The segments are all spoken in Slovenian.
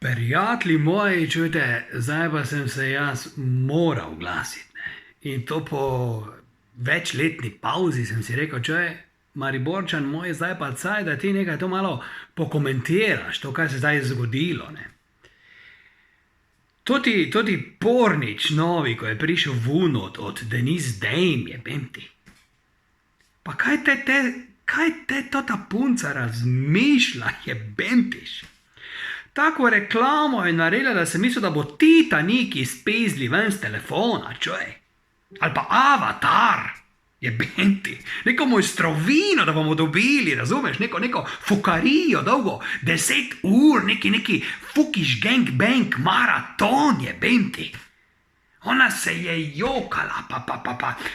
Prijatelji moji, čujte, zdaj pa sem se jaz moral oglasiti. Ne. In to po večletni pauzi sem si rekel, čuje, Mariborčan moj, zdaj pa caj, da ti nekaj to malo pokomentiraš, to, kaj se zdaj zgodilo. Ne. Toti pornič novi, ko je prišel vun od Denise Dame, je benti. Pa kaj te ta punca razmišlja, je bentiš? Tako reklamo je naredila, da sem mislil, da bo Titanic izpezli ven z telefona, čuj. Ali pa Avatar, je benti. Neko mojstrovino, da bomo dobili, razumeš, neko fukarijo dolgo, 10 ur, neki fukiš gangbang maraton, je benti. Ona se je jokala,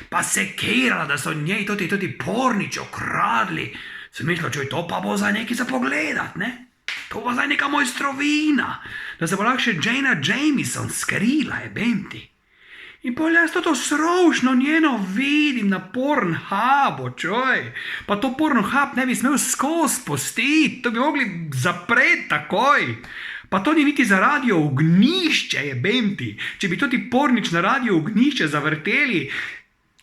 pa sekirala, da so njej toti pornič okradli. Sem mislil, čuj, to pa bo za neki za pogledat, ne? To bo zdaj neka mojstrovina, da se bo lahko še Jana Jameson skrila, je benti. In pol jaz to srovšno njeno vidim na Pornhubu, čoj. Pa to Pornhub ne bi smel skozi pustiti, to bi mogli zapreti takoj. Pa to ni niti za radio Ognjišče, je benti. Če bi to ti pornič na radio Ognjišče zavrteli,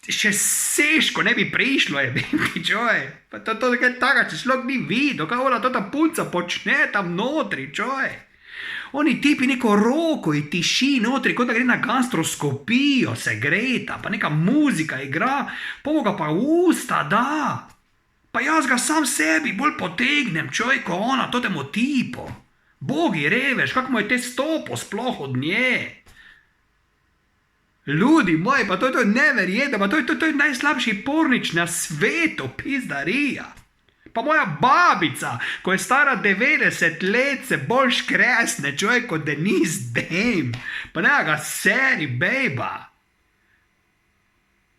še seško ne bi prišlo, je benti, čoj. Pa to nekaj taka, če šlok ni videl, kaj ona ta punca počne tam notri, čoj. Oni tipi neko roko in tiši notri, kot da gre na gastroskopijo, se greta, pa neka muzika igra, pomoga pa usta da. Pa jaz ga sam sebi bolj potegnem, čoj, ko ona totemu tipo. Bogi reveš, kak mu je te stopo sploh od nje. Ljudi moji, pa to je neverjetno, pa to je najslabši pornič na svetu, pizdarija. Pa moja babica, ko je stara 90 let, se bolj škresne, čuje kot Denise Dame. Pa ne ga seri, bejba.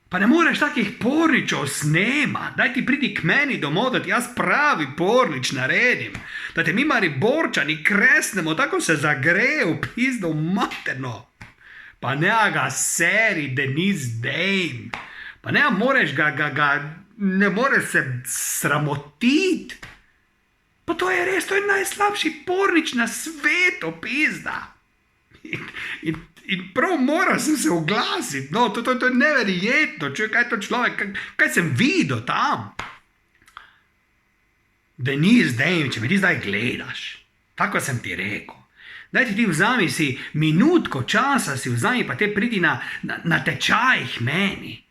Pa ne moreš takih porničov snema. Daj ti pridi k meni domov, da ti jaz pravi pornič naredim. Da te mi Mariborčani kresnemo, tako se zagrejo, pizdo materno. Pa ne ga seri, Denise Dame. Pa ne moreš ne moreš se sramotiti. Pa to je res, to je najslabši pornič na svetu, pizda. In prav moral sem se oglasiti, no, to je neverjetno, čuj, kaj je to človek, kaj sem videl tam. Denise Dame, če me ti zdaj gledaš, tako sem ti rekel. Daj ti vzami si minutko časa, si vzami pa te pridi na tečajih meni.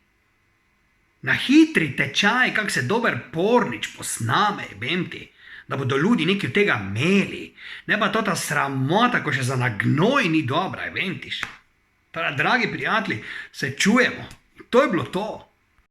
Na hitri tečaj, kak se dober pornič posname, bemti, da bodo ljudi nekaj od tega imeli. Ne pa ta sramota, ko še za nagnoj ni dobra, bemtiš. Teda, dragi prijatelji, se čujemo. To je bilo to.